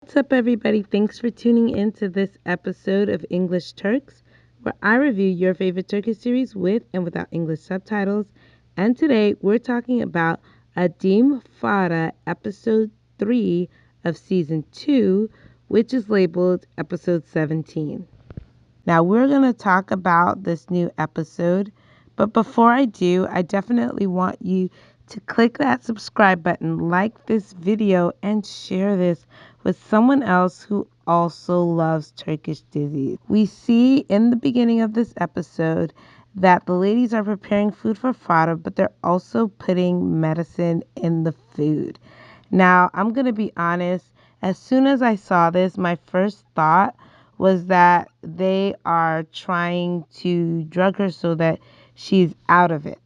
What's up, everybody? Thanks for tuning in to this episode of English Turks, where I review your favorite Turkish series with and without English subtitles. And today we're talking about Adim Farah, episode 3 of season 2, which is labeled episode 17. Now, we're going to talk about this new episode, but before I do, I definitely want you to click that subscribe button, like this video, and share this with someone else who also loves Turkish dizies. We see in the beginning of this episode that the ladies are preparing food for Farah, but they're also putting medicine in the food. Now, I'm going to be honest, as soon as I saw this, my first thought was that they are trying to drug her so that she's out of it,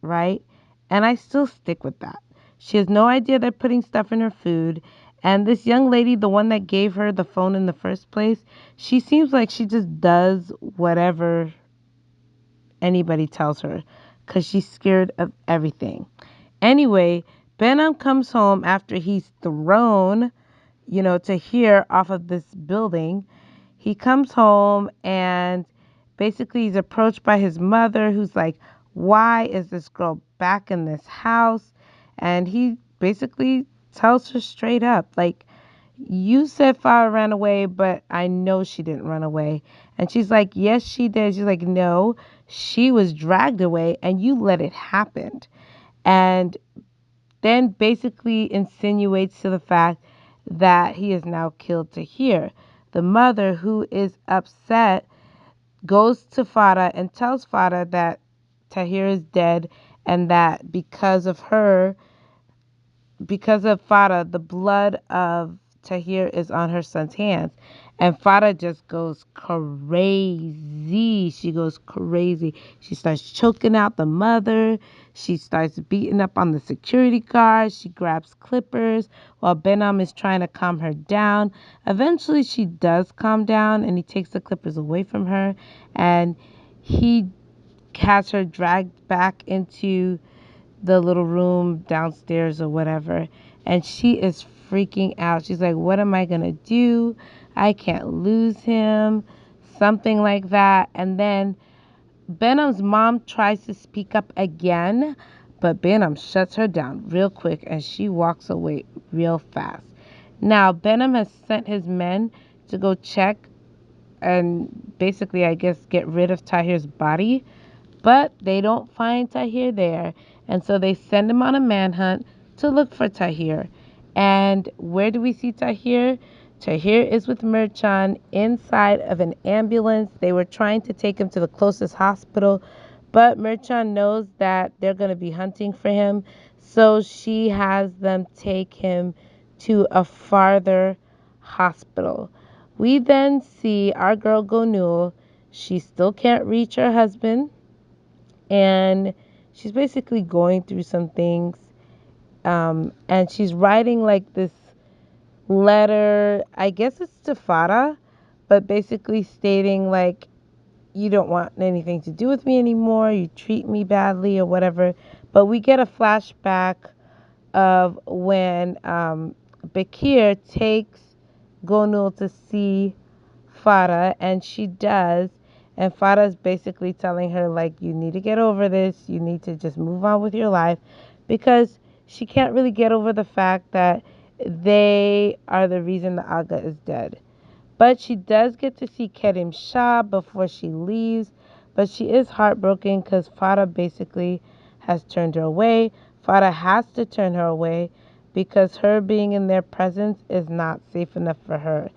right? And I still stick with that. She has no idea they're putting stuff in her food. And this young lady, the one that gave her the phone in the first place, she seems like she just does whatever anybody tells her because she's scared of everything. Anyway, Benham comes home after he's thrown, Tahir off of this building. He comes home and basically he's approached by his mother, who's like, why is this girl back in this house? And he basically tells her straight up, like, you said Farah ran away, but I know she didn't run away. And she's like, yes, she did. She's like, no, she was dragged away and you let it happen. And then basically insinuates to the fact that he has now killed Tahir. The mother, who is upset, goes to Farah and tells Farah that Tahir is dead and that because of Farah, the blood of Tahir is on her son's hands. And Farah just goes crazy. She goes crazy. She starts choking out the mother. She starts beating up on the security guards. She grabs clippers while Benham is trying to calm her down. Eventually, she does calm down and he takes the clippers away from her. And he has her dragged back into the little room downstairs or whatever, and she is freaking out. She's like, what am I gonna do? I can't lose him, something like that. And then Benham's mom tries to speak up again, but Benham shuts her down real quick and she walks away real fast. Now Benham has sent his men to go check and basically, I guess, get rid of Tahir's body, but they don't find Tahir there. And so they send him on a manhunt to look for Tahir. And where do we see Tahir? Tahir is with Mirchan inside of an ambulance. They were trying to take him to the closest hospital, but Mirchan knows that they're going to be hunting for him. So she has them take him to a farther hospital. We then see our girl Gonul. She still can't reach her husband, and she's basically going through some things. And she's writing like this letter, I guess it's to Farah, but basically stating like, you don't want anything to do with me anymore, you treat me badly or whatever. But we get a flashback of when Bakir takes Gonul to see Farah, and she does. And Farah is basically telling her, like, you need to get over this. You need to just move on with your life, because she can't really get over the fact that they are the reason the Aga is dead. But she does get to see Kerim Shah before she leaves. But she is heartbroken because Farah basically has turned her away. Farah has to turn her away because her being in their presence is not safe enough for her.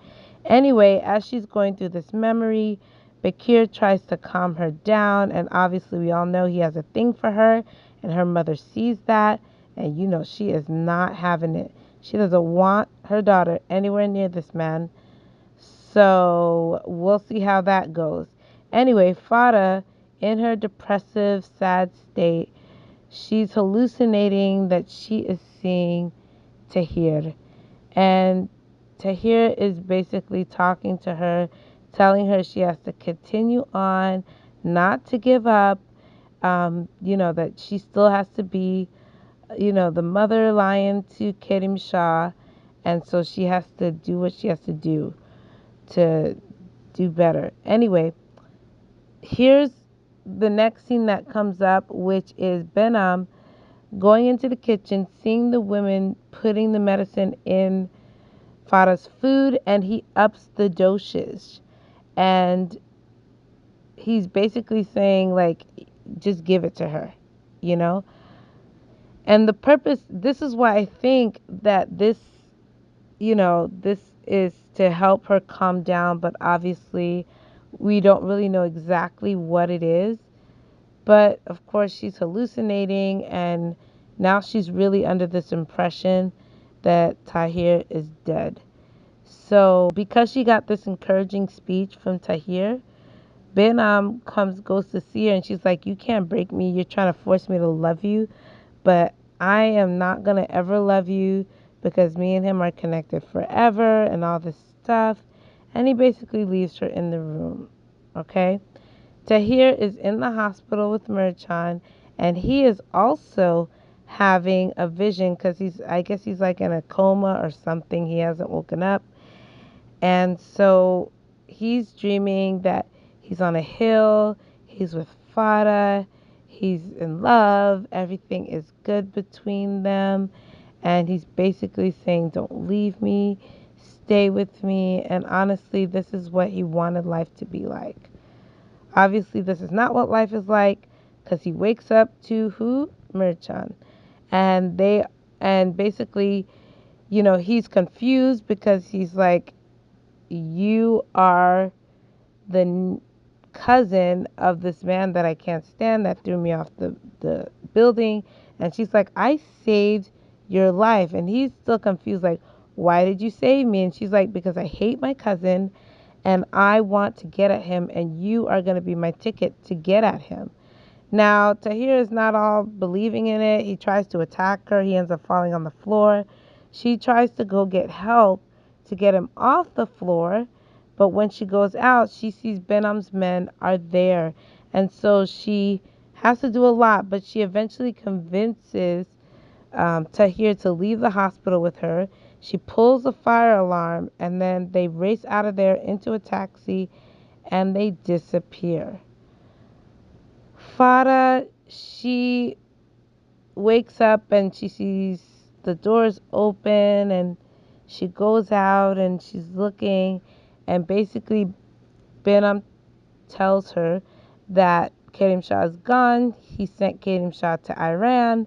Anyway, as she's going through this memory, Bakir tries to calm her down, and obviously we all know he has a thing for her, and her mother sees that, and she is not having it. She doesn't want her daughter anywhere near this man. So we'll see how that goes. Anyway, Farah, in her depressive, sad state, she's hallucinating that she is seeing Tahir. And Tahir is basically talking to her, telling her she has to continue on, not to give up, that she still has to be, the mother lion to Kerim Shah, And so she has to do what she has to do to do better. Anyway, here's the next scene that comes up, which is Benham going into the kitchen, seeing the women putting the medicine in Farah's food, and he ups the dosage. And he's basically saying, like, just give it to her, you know? And the purpose, this is why I think that this is to help her calm down, but obviously we don't really know exactly what it is. But of course, she's hallucinating, and now she's really under this impression that Tahir is dead. So, because she got this encouraging speech from Tahir, Ben goes to see her, and she's like, "You can't break me. You're trying to force me to love you, but I am not gonna ever love you because me and him are connected forever," and all this stuff. And he basically leaves her in the room. Okay? Tahir is in the hospital with Mirchan, and he is also having a vision because I guess he's like in a coma or something. He hasn't woken up. And so he's dreaming that he's on a hill, he's with Farah, he's in love, everything is good between them. And he's basically saying, "Don't leave me, stay with me." And honestly, this is what he wanted life to be like. Obviously, this is not what life is like because he wakes up to who? Mirchan. And basically, he's confused because he's like, "You are the cousin of this man that I can't stand that threw me off the building." And she's like, "I saved your life." And he's still confused, like, "Why did you save me?" And she's like, "Because I hate my cousin and I want to get at him, and you are going to be my ticket to get at him." Now, Tahir is not all believing in it. He tries to attack her. He ends up falling on the floor. She tries to go get help to get him off the floor. But when she goes out, she sees Benham's men are there. And so she has to do a lot, but she eventually convinces Tahir to leave the hospital with her. She pulls a fire alarm, and then they race out of there into a taxi, and they disappear. Farah, she wakes up and she sees the doors open, and she goes out and she's looking, and basically Benham tells her that Karim Shah is gone. He sent Karim Shah to Iran,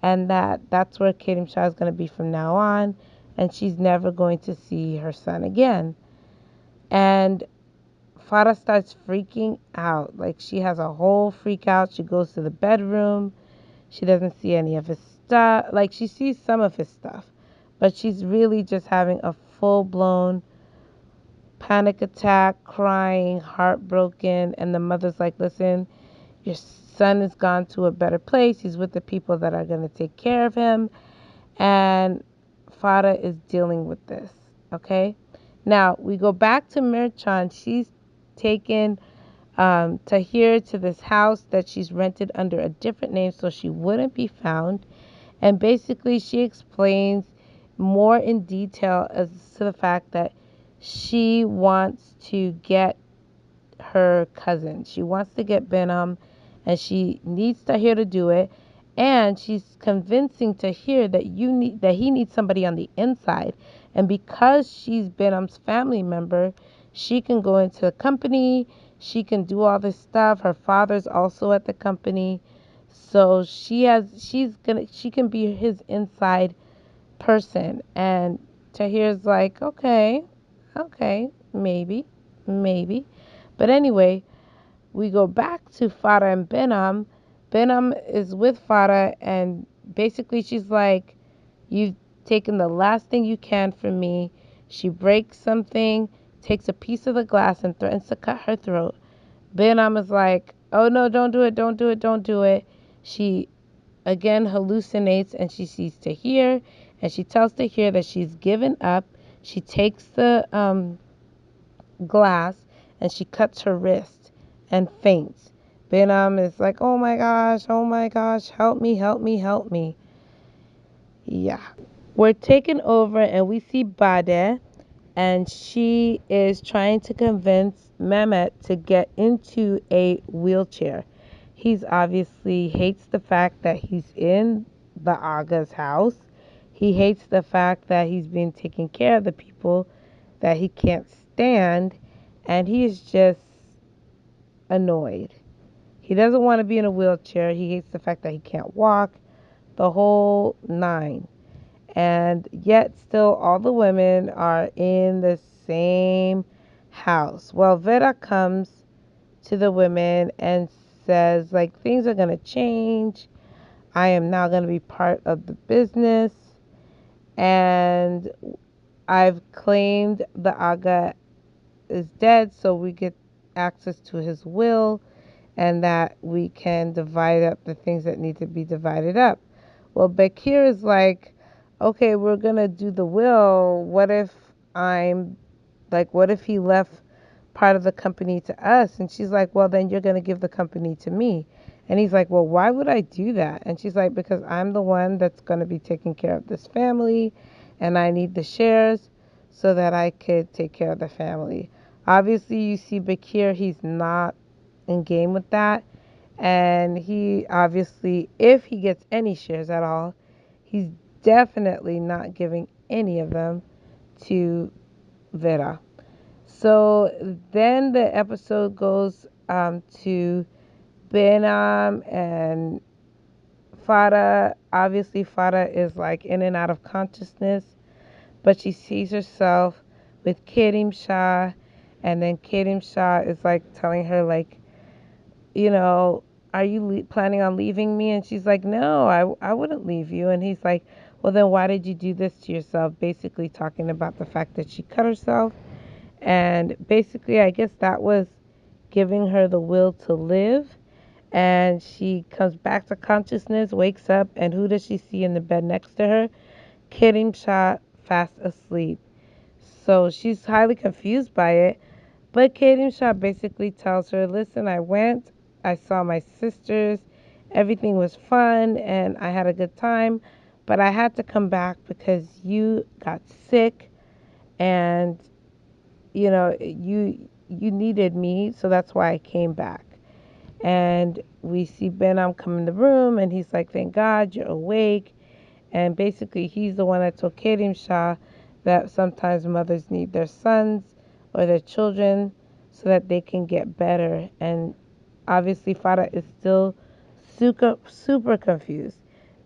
and that's where Karim Shah is going to be from now on, and she's never going to see her son again. And Farah starts freaking out. Like, she has a whole freak out. She goes to the bedroom. She doesn't see any of his stuff. Like, she sees some of his stuff, but she's really just having a full-blown panic attack, crying, heartbroken. And the mother's like, "Listen, your son has gone to a better place. He's with the people that are going to take care of him." And Farah is dealing with this. Okay? Now, we go back to Mirchan. She's taken Tahir to this house that she's rented under a different name so she wouldn't be found. And basically, she explains more in detail as to the fact that she wants to get her cousin. She wants to get Benham, and she needs Tahir to do it. And she's convincing Tahir that he needs somebody on the inside. And because she's Benham's family member, she can go into the company. She can do all this stuff. Her father's also at the company, so she can be his inside person. And Tahir's like, okay, maybe. But anyway, we go back to Farah and Benham. Benham is with Farah, and basically she's like, "You've taken the last thing you can from me." She breaks something, takes a piece of the glass, and threatens to cut her throat. Benham is like, "Oh no, don't do it, don't do it, don't do it." She again hallucinates, and she sees Tahir, and she tells Tahir that she's given up. She takes the glass and she cuts her wrist and faints. Benham is like, oh my gosh, help me, help me, help me." Yeah. We're taken over and we see Bade, and she is trying to convince Mehmet to get into a wheelchair. He's obviously hates the fact that he's in the Aga's house. He hates the fact that he's being taking care of the people that he can't stand, and he is just annoyed. He doesn't want to be in a wheelchair. He hates the fact that he can't walk, the whole nine. And yet still all the women are in the same house. Well, Vera comes to the women and says, like, things are going to change. I am now going to be part of the business, and I've claimed the Aga is dead, so we get access to his will, and that we can divide up the things that need to be divided up. Well, Bekir is like, okay, we're gonna do the will. What if I'm like, what if he left part of the company to us? And she's like, well, then you're gonna give the company to me. And he's like, well, why would I do that? And she's like, because I'm the one that's gonna be taking care of this family, and I need the shares so that I could take care of the family. Obviously, you see Bakir, he's not in game with that. And he obviously, if he gets any shares at all, he's definitely not giving any of them to Vera. So then the episode goes to Benam and Farah. Obviously, Farah is like in and out of consciousness, but she sees herself with Kerim Shah, and then Kerim Shah is like telling her, like, you know, are you planning on leaving me? And she's like, no, I wouldn't leave you. And he's like, well, then why did you do this to yourself? Basically talking about the fact that she cut herself. And basically, I guess that was giving her the will to live. And she comes back to consciousness, wakes up, and who does she see in the bed next to her? Kerim Shah, fast asleep. So she's highly confused by it. But Kaden Shaw basically tells her, listen, I went, I saw my sisters, everything was fun, and I had a good time, but I had to come back because you got sick, and you needed me, so that's why I came back. And we see Benham come in the room, and he's like, thank God you're awake. And basically, he's the one that told Kadim Shah that sometimes mothers need their sons or their children so that they can get better. And obviously, Farah is still super confused.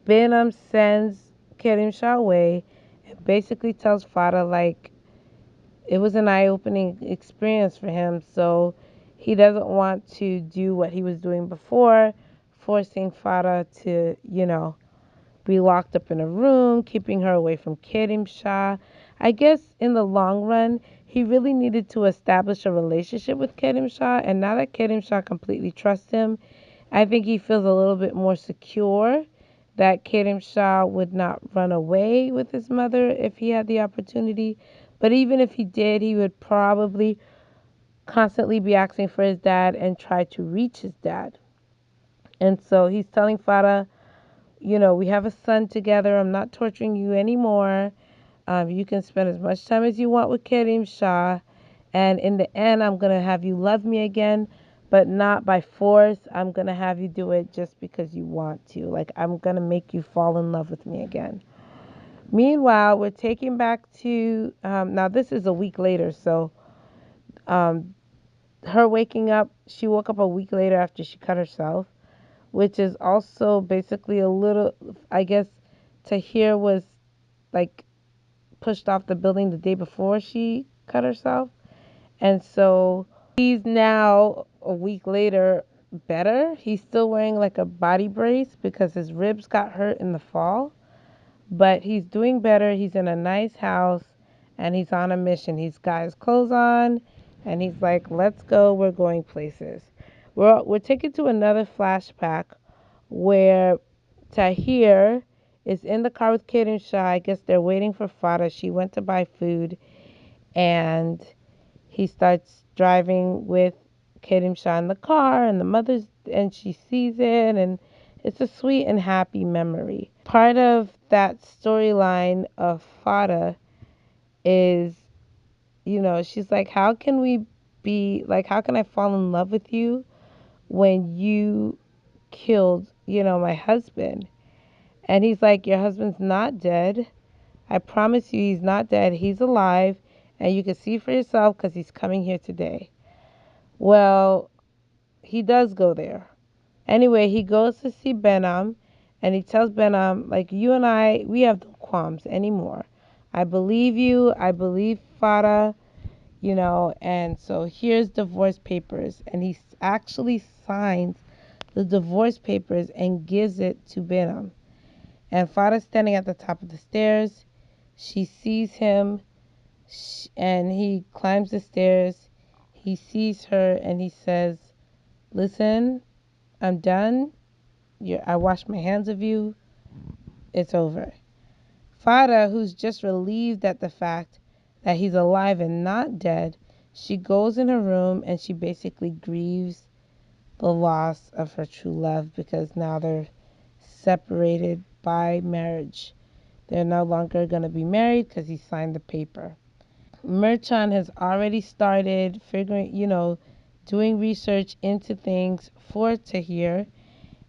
Benham sends Kadim Shah away and basically tells Farah, like, it was an eye-opening experience for him, so he doesn't want to do what he was doing before, forcing Farah to, be locked up in a room, keeping her away from Kerim Shah. I guess in the long run, he really needed to establish a relationship with Kerim Shah, and now that Kerim Shah completely trusts him, I think he feels a little bit more secure that Kerim Shah would not run away with his mother if he had the opportunity. But even if he did, he would probably constantly be asking for his dad and try to reach his dad. And so he's telling Farah, we have a son together. I'm not torturing you anymore. You can spend as much time as you want with Kerim Shah. And in the end, I'm going to have you love me again, but not by force. I'm going to have you do it just because you want to. Like, I'm going to make you fall in love with me again. Meanwhile, we're taking back to, now this is a week later. So um, her waking up, she woke up a week later after she cut herself, which is also basically a little, I guess, Tahir was like pushed off the building the day before she cut herself. And so he's now a week later better. He's still wearing like a body brace because his ribs got hurt in the fall, but he's doing better. He's in a nice house and he's on a mission. He's got his clothes on and he's like, let's go. We're going places. We're taken to another flashback where Tahir is in the car with Kid and Shah. I guess they're waiting for Fada. She went to buy food and he starts driving with Kerim Shah in the car, and the mother's, and she sees it, and it's a sweet and happy memory. Part of that storyline of Farah is, she's like, how can we be like, how can I fall in love with you when you killed, my husband? And he's like, your husband's not dead. I promise you, he's not dead. He's alive. And you can see for yourself because he's coming here today. Well, he does go there. Anyway, he goes to see Benham and he tells Benham, like, you and I, we have no qualms anymore. I believe you. I believe Farah, and so here's divorce papers. And he actually signs the divorce papers and gives it to Benham. And Farah's standing at the top of the stairs. She sees him and he climbs the stairs. He sees her and he says, listen, I'm done. I wash my hands of you. It's over. Farah, who's just relieved at the fact that he's alive and not dead, she goes in her room and she basically grieves the loss of her true love because now they're separated by marriage. They're no longer going to be married because he signed the paper. Merchan has already started figuring, doing research into things for Tahir.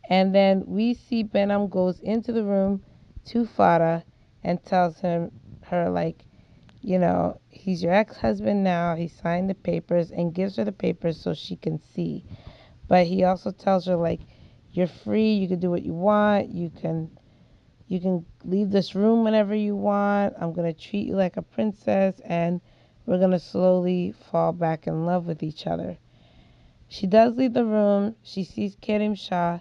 And then we see Benham goes into the room to Farah and tells her like, he's your ex-husband now. He signed the papers and gives her the papers so she can see. But he also tells her like, you're free. You can do what you want. You can leave this room whenever you want. I'm going to treat you like a princess and we're going to slowly fall back in love with each other. She does leave the room. She sees Kerim Shah.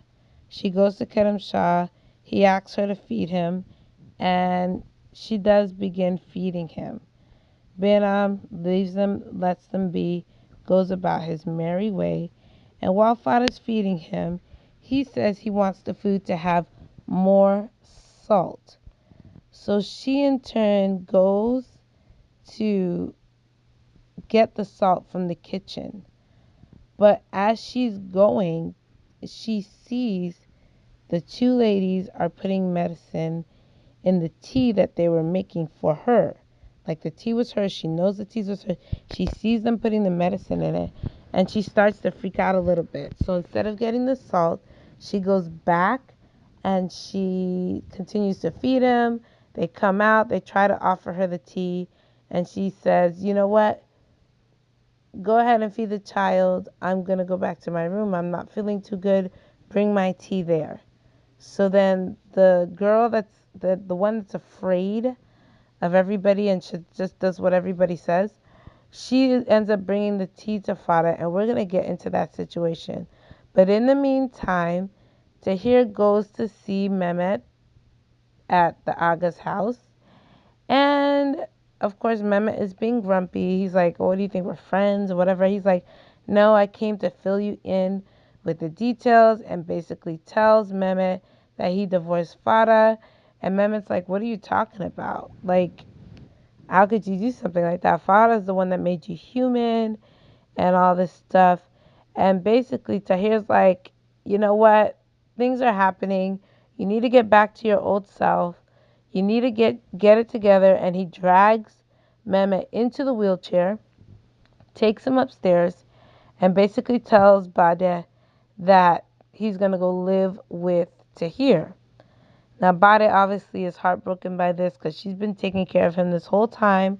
She goes to Kerim Shah. He asks her to feed him and she does begin feeding him. Benham leaves them, lets them be, goes about his merry way. And while Farah's feeding him, he says he wants the food to have more salt. So she in turn goes to get the salt from the kitchen. But as she's going, she sees the two ladies are putting medicine in the tea that they were making for her. Like the tea was hers. She knows the tea was hers. She sees them putting the medicine in it and she starts to freak out a little bit. So instead of getting the salt, she goes back and she continues to feed him. They come out, they try to offer her the tea, and she says, you know what? Go ahead and feed the child. I'm going to go back to my room. I'm not feeling too good. Bring my tea there. So then the girl that's the one that's afraid of everybody and she just does what everybody says, she ends up bringing the tea to Farah, and we're going to get into that situation. But in the meantime, Tahir goes to see Mehmet at the Aga's house. And of course, Mehmet is being grumpy. He's like, oh, what do you think? We're friends or whatever. He's like, no, I came to fill you in with the details, and basically tells Mehmet that he divorced Farah. And Mehmet's like, what are you talking about? Like, how could you do something like that? Farah's the one that made you human and all this stuff. And basically, Tahir's like, you know what? Things are happening. You need to get back to your old self. You need to get it together. And he drags Mehmet into the wheelchair, takes him upstairs, and basically tells Bade that he's going to go live with Tahir. Now, Bade obviously is heartbroken by this because she's been taking care of him this whole time.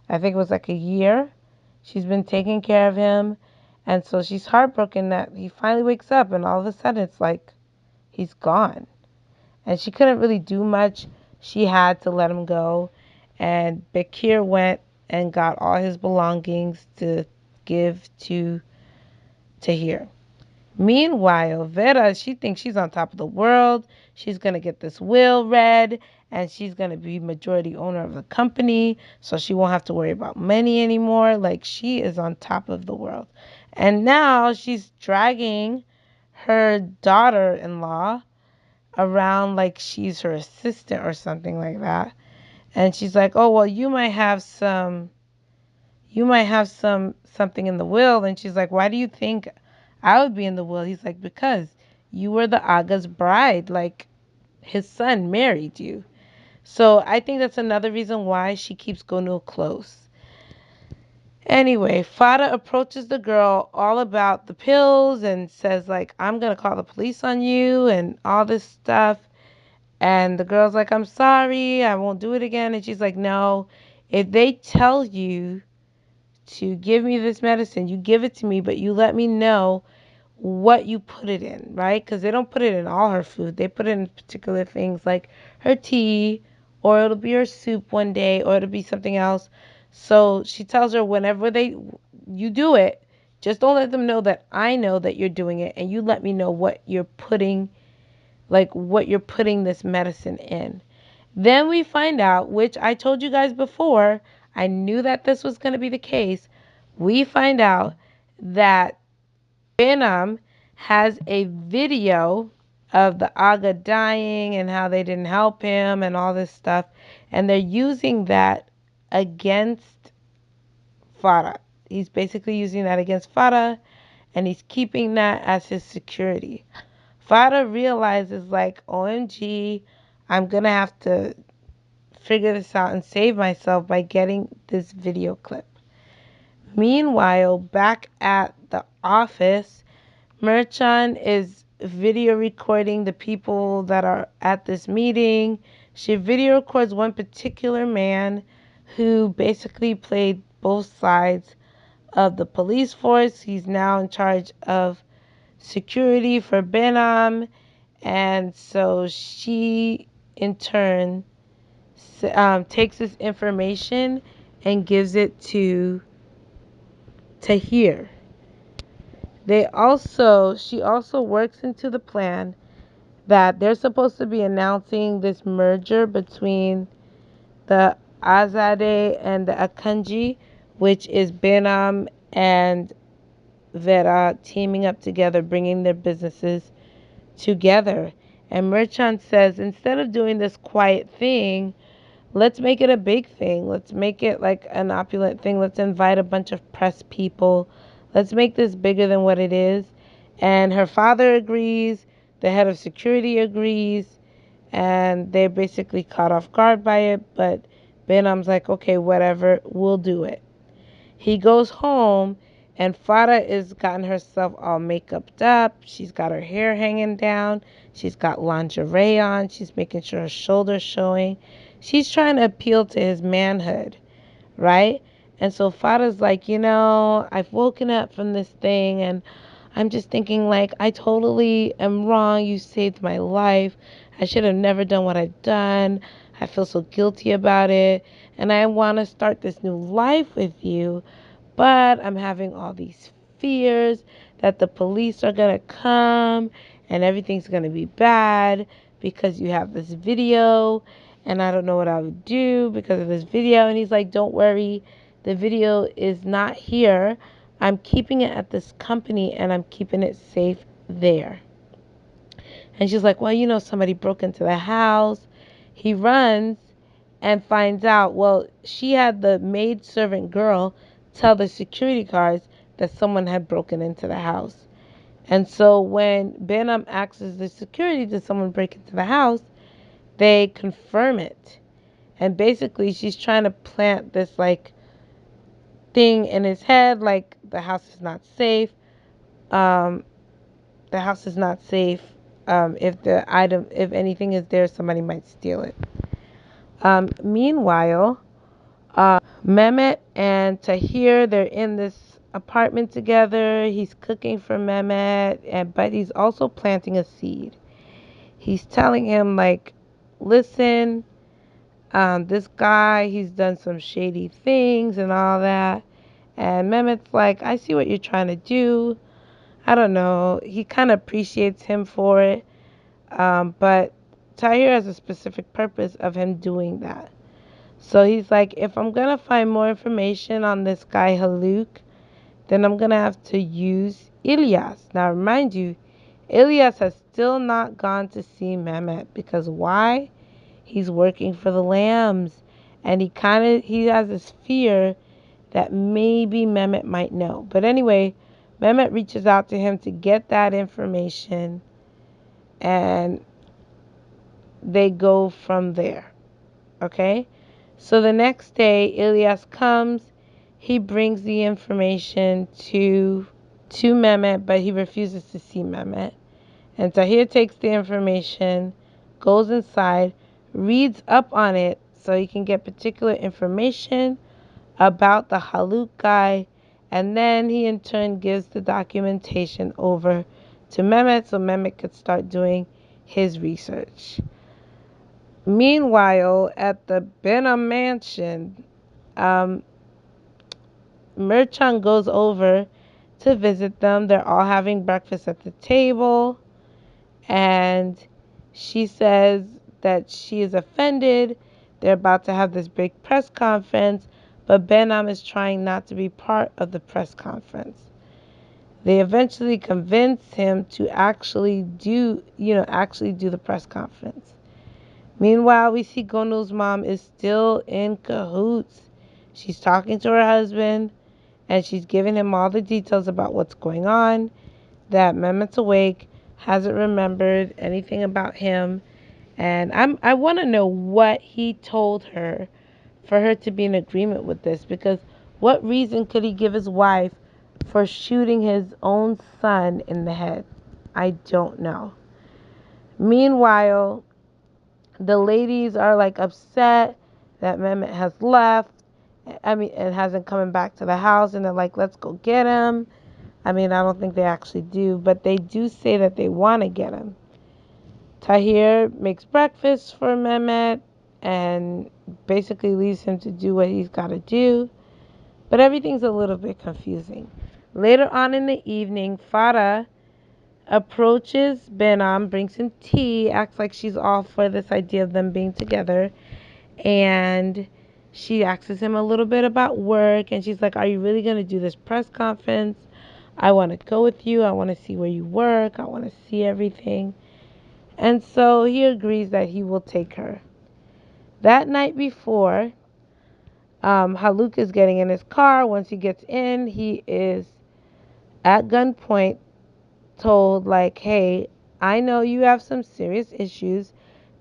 I think it was like a year. She's been taking care of him. And so she's heartbroken that he finally wakes up and all of a sudden it's like he's gone. And she couldn't really do much. She had to let him go. And Bakir went and got all his belongings to give to Tahir. Meanwhile, Vera, she thinks she's on top of the world. She's going to get this will read and she's going to be majority owner of the company. So she won't have to worry about money anymore. Like, she is on top of the world. And now she's dragging her daughter-in-law around like she's her assistant or something like that. And she's like, oh, well, you might have something in the will. And she's like, why do you think I would be in the will? He's like, because you were the Aga's bride. Like, his son married you. So I think that's another reason why she keeps Gonu close. Anyway, Farah approaches the girl all about the pills and says, like, I'm going to call the police on you and all this stuff. And the girl's like, I'm sorry, I won't do it again. And she's like, no, if they tell you to give me this medicine, you give it to me, but you let me know what you put it in, right? Because they don't put it in all her food. They put it in particular things like her tea, or it'll be her soup one day, or it'll be something else. So she tells her whenever you do it, just don't let them know that I know that you're doing it, and you let me know what you're putting, like what you're putting this medicine in. Then we find out, which I told you guys before, I knew that this was going to be the case. We find out that Benham has a video of the Aga dying and how they didn't help him and all this stuff. And they're using that against Farah. He's basically using that against Farah, and he's keeping that as his security. Farah realizes, like, OMG, I'm going to have to figure this out and save myself by getting this video clip. Meanwhile, back at the office, Merchan is video recording the people that are at this meeting. She video records one particular man who basically played both sides of the police force. He's now in charge of security for Benham. And so she, in turn, takes this information and gives it to Tahir. She also works into the plan that they're supposed to be announcing this merger between the Azadeh and the Akanji, which is Benam and Vera teaming up together, bringing their businesses together. And Merchant says, instead of doing this quiet thing, let's make it a big thing. Let's make it like an opulent thing. Let's invite a bunch of press people. Let's make this bigger than what it is. And her father agrees. The head of security agrees. And they're basically caught off guard by it. But Benham's like, okay, whatever, we'll do it. He goes home, and Farah is gotten herself all makeuped up. She's got her hair hanging down. She's got lingerie on. She's making sure her shoulder's showing. She's trying to appeal to his manhood, right? And so Farah's like, I've woken up from this thing, and I'm just thinking, like, I totally am wrong. You saved my life. I should have never done what I've done. I feel so guilty about it. And I want to start this new life with you. But I'm having all these fears that the police are going to come and everything's going to be bad because you have this video. And I don't know what I would do because of this video. And he's like, don't worry. The video is not here. I'm keeping it at this company and I'm keeping it safe there. And she's like, well, somebody broke into the house. He runs and finds out, well, she had the maid servant girl tell the security guards that someone had broken into the house. And so when Benham asks the security, did someone break into the house? They confirm it. And basically she's trying to plant this like thing in his head, like the house is not safe. The house is not safe. If anything is there, somebody might steal it. Meanwhile, Mehmet and Tahir, they're in this apartment together. He's cooking for Mehmet, but he's also planting a seed. He's telling him, like, listen, this guy, he's done some shady things and all that. And Mehmet's like, I see what you're trying to do. I don't know. He kind of appreciates him for it. But Tahir has a specific purpose of him doing that. So he's like, if I'm going to find more information on this guy Haluk, then I'm going to have to use Ilyas. Now, remind you, Ilyas has still not gone to see Mehmet because why? He's working for the lambs. And he has this fear that maybe Mehmet might know. But anyway, Mehmet reaches out to him to get that information. And they go from there. Okay? So the next day, Ilyas comes. He brings the information to Mehmet, but he refuses to see Mehmet. And Tahir takes the information, goes inside, reads up on it so he can get particular information about the Haluk guy, and then he in turn gives the documentation over to Mehmet so Mehmet could start doing his research. Meanwhile, at the Benham mansion, um, Merchant goes over to visit them. They're all having breakfast at the table, and she says that she is offended. They're about to have this big press conference, but Benham is trying not to be part of the press conference. They eventually convince him to actually do the press conference. Meanwhile, we see Gonul's mom is still in cahoots. She's talking to her husband, and she's giving him all the details about what's going on, that Mehmet's awake, hasn't remembered anything about him, and I want to know what he told her for her to be in agreement with this, because what reason could he give his wife for shooting his own son in the head? I don't know. Meanwhile, the ladies are like upset that Mehmet has left. It hasn't coming back to the house, and they're like, let's go get him. I don't think they actually do, but they do say that they want to get him. Tahir makes breakfast for Mehmet and basically leaves him to do what he's got to do, but everything's a little bit confusing. Later on in the evening, Farah approaches Benam, brings him tea, acts like she's all for this idea of them being together, and she asks him a little bit about work, and she's like, are you really going to do this press conference? I want to go with you. I want to see where you work. I want to see everything. And so he agrees that he will take her. That night before, Haluk is getting in his car. Once he gets in, he is at gunpoint told, like, hey, I know you have some serious issues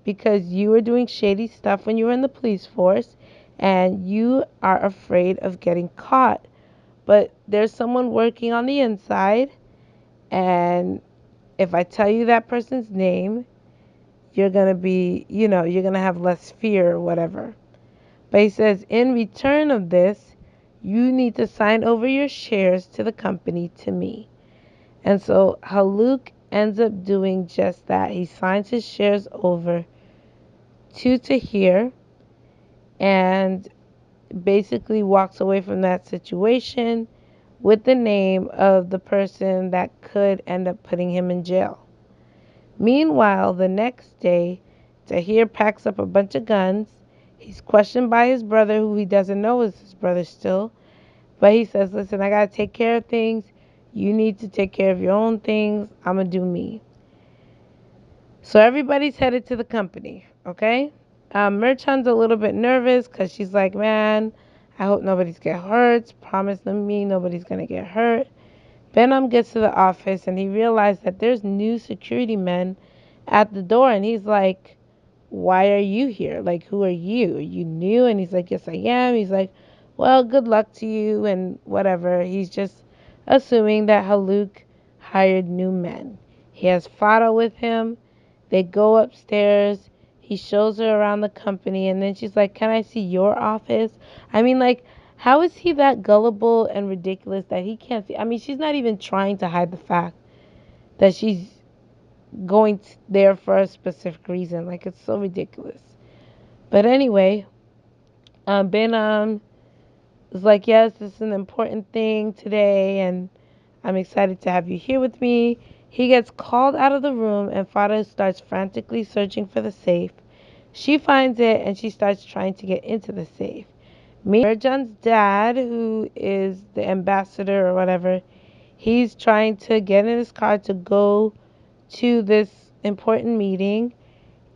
because you were doing shady stuff when you were in the police force and you are afraid of getting caught. But there's someone working on the inside, and if I tell you that person's name, you're going to be, you're going to have less fear or whatever. But he says, in return of this, you need to sign over your shares to the company to me. And so Haluk ends up doing just that. He signs his shares over to Tahir and basically walks away from that situation with the name of the person that could end up putting him in jail. Meanwhile, the next day, Tahir packs up a bunch of guns. He's questioned by his brother, who he doesn't know is his brother still. But he says, listen, I got to take care of things. You need to take care of your own things. I'm going to do me. So everybody's headed to the company, okay? Merchan's a little bit nervous because she's like, man, I hope nobody's get hurt. Promise me nobody's going to get hurt. Benham gets to the office and he realized that there's new security men at the door, and he's like, why are you here? Like, who are you? Are you new? And he's like, yes, I am. He's like, well, good luck to you and whatever. He's just assuming that Haluk hired new men. He has Farah with him. They go upstairs. He shows her around the company, and then she's like, can I see your office? Like, how is he that gullible and ridiculous that he can't see? She's not even trying to hide the fact that she's going there for a specific reason. Like, it's so ridiculous. But anyway, Ben was like, yes, this is an important thing today, and I'm excited to have you here with me. He gets called out of the room, and Farah starts frantically searching for the safe. She finds it, and she starts trying to get into the safe. Merjan's dad, who is the ambassador or whatever, he's trying to get in his car to go to this important meeting,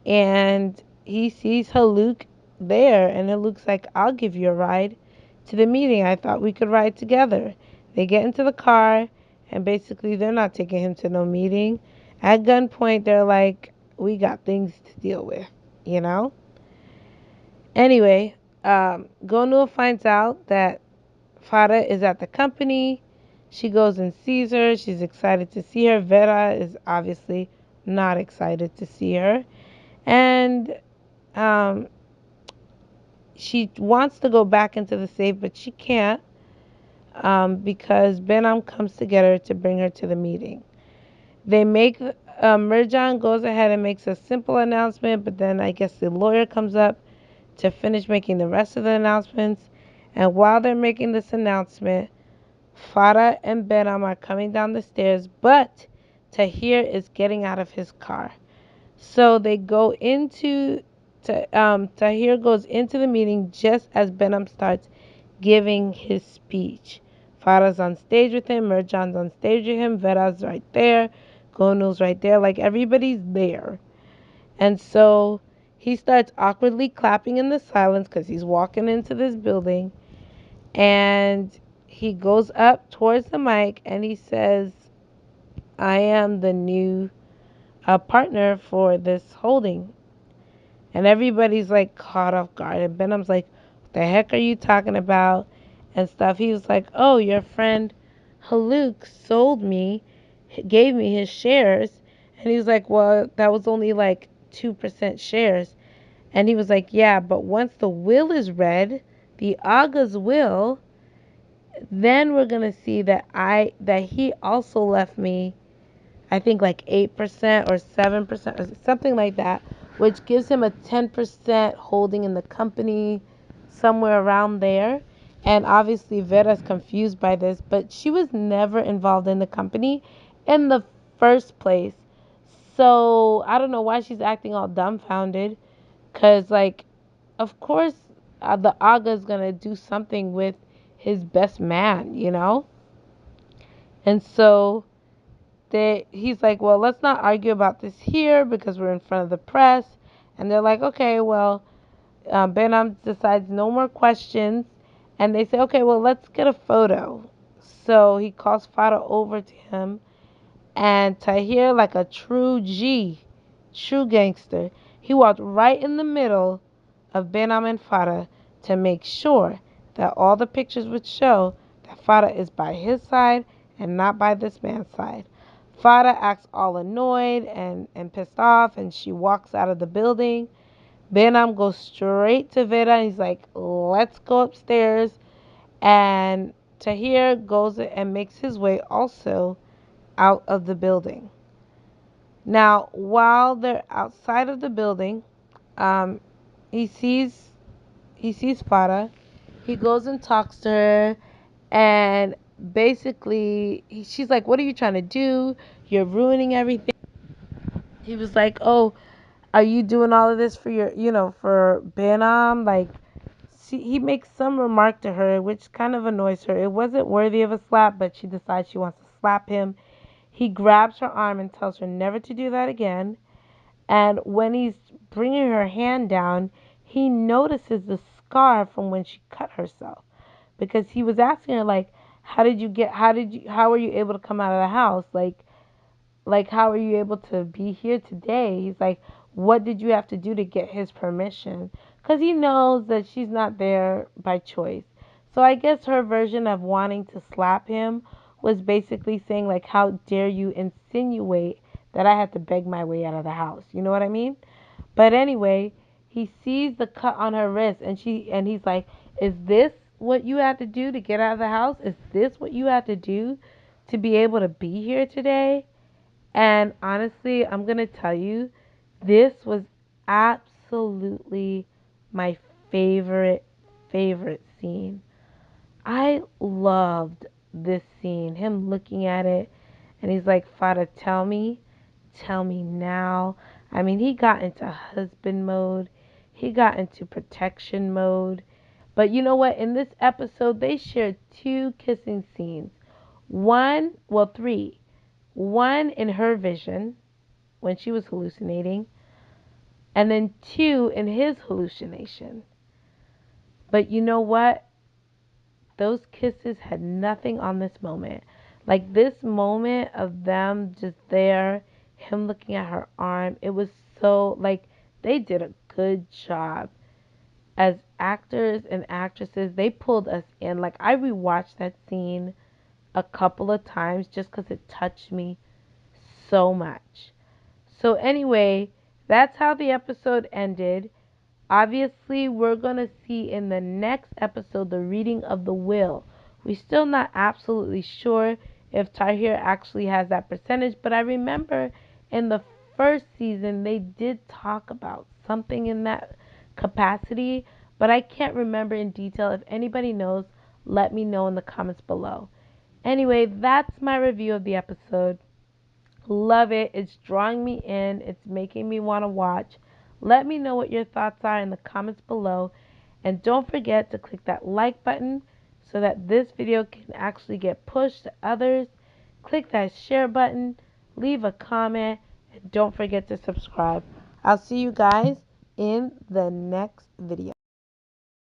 and he sees Haluk there, and Haluk's like, I'll give you a ride to the meeting. I thought we could ride together. They get into the car, and basically they're not taking him to no meeting. At gunpoint, they're like, we got things to deal with, you know? Anyway, Gonul finds out that Farah is at the company. She goes and sees her. She's excited to see her. Vera is obviously not excited to see her. And um, she wants to go back into the safe, but she can't because Benham comes to get her to bring her to the meeting. They make Mirjan goes ahead and makes a simple announcement, but then I guess the lawyer comes up to finish making the rest of the announcements. And while they're making this announcement, Farah and Benham are coming down the stairs, but Tahir is getting out of his car. So they go into Tahir goes into the meeting just as Benham starts giving his speech. Farah's on stage with him, Merjan's on stage with him, Vera's right there, Gonul's right there, like everybody's there. And so he starts awkwardly clapping in the silence because he's walking into this building. And he goes up towards the mic and he says, I am the new partner for this holding. And everybody's like caught off guard. And Benham's like, what the heck are you talking about? And stuff. He was like, oh, your friend Haluk sold me, gave me his shares. And he was like, well, that was only like 2% shares. And he was like, yeah, but once the will is read, the Aga's will, then we're gonna see that he also left me, I think like 8% or 7% or something like that, which gives him a 10% holding in the company, somewhere around there. And obviously Vera's confused by this, but she was never involved in the company in the first place. So I don't know why she's acting all dumbfounded, cause like, of course, the Aga is gonna do something with his best man, you know. And so he's like, well, let's not argue about this here because we're in front of the press. And they're like, okay, well, Benham decides no more questions. And they say, okay, well, let's get a photo. So he calls Farah over to him. And Tahir, like a true G, true gangster, he walked right in the middle of Benham and Farah to make sure that all the pictures would show that Farah is by his side and not by this man's side. Farah acts all annoyed and pissed off, and she walks out of the building. Benham goes straight to Vera and he's like, let's go upstairs. And Tahir goes and makes his way also out of the building. Now, while they're outside of the building, um, he sees Farah. He goes and talks to her, and basically, she's like, "What are you trying to do? You're ruining everything." He was like, "Oh, are you doing all of this for for Benham?" Like, he makes some remark to her, which kind of annoys her. It wasn't worthy of a slap, but she decides she wants to slap him. He grabs her arm and tells her never to do that again. And when he's bringing her hand down, he notices the scar from when she cut herself. Because he was asking her, like, how were you able to come out of the house? Like, how are you able to be here today? He's like, what did you have to do to get his permission? Because he knows that she's not there by choice. So I guess her version of wanting to slap him was basically saying, like, how dare you insinuate that I had to beg my way out of the house? You know what I mean? But anyway, he sees the cut on her wrist, and he's like, is this what you had to do to get out of the house? Is this what you had to do to be able to be here today? And honestly, I'm going to tell you, this was absolutely my favorite, favorite scene. I loved this scene. Him looking at it, and he's like, Fada, tell me now. I mean, he got into husband mode, he got into protection mode. But you know what? In this episode, they shared two kissing scenes. One, well, three. One in her vision when she was hallucinating, and then two in his hallucination. But you know what? Those kisses had nothing on this moment. Like this moment of them just there, him looking at her arm, it was so, like, they did a good job. As actors and actresses, they pulled us in. Like, I rewatched that scene a couple of times just because it touched me so much. So, anyway, that's how the episode ended. Obviously, we're going to see in the next episode the reading of the will. We're still not absolutely sure if Tahir actually has that percentage, but I remember in the first season they did talk about something in that capacity, but I can't remember in detail. If anybody knows, let me know in the comments below. Anyway, that's my review of the episode. Love it. It's drawing me in. It's making me want to watch. Let me know what your thoughts are in the comments below. And don't forget to click that like button so that this video can actually get pushed to others. Click that share button. Leave a comment. And don't forget to subscribe. I'll see you guys in the next video.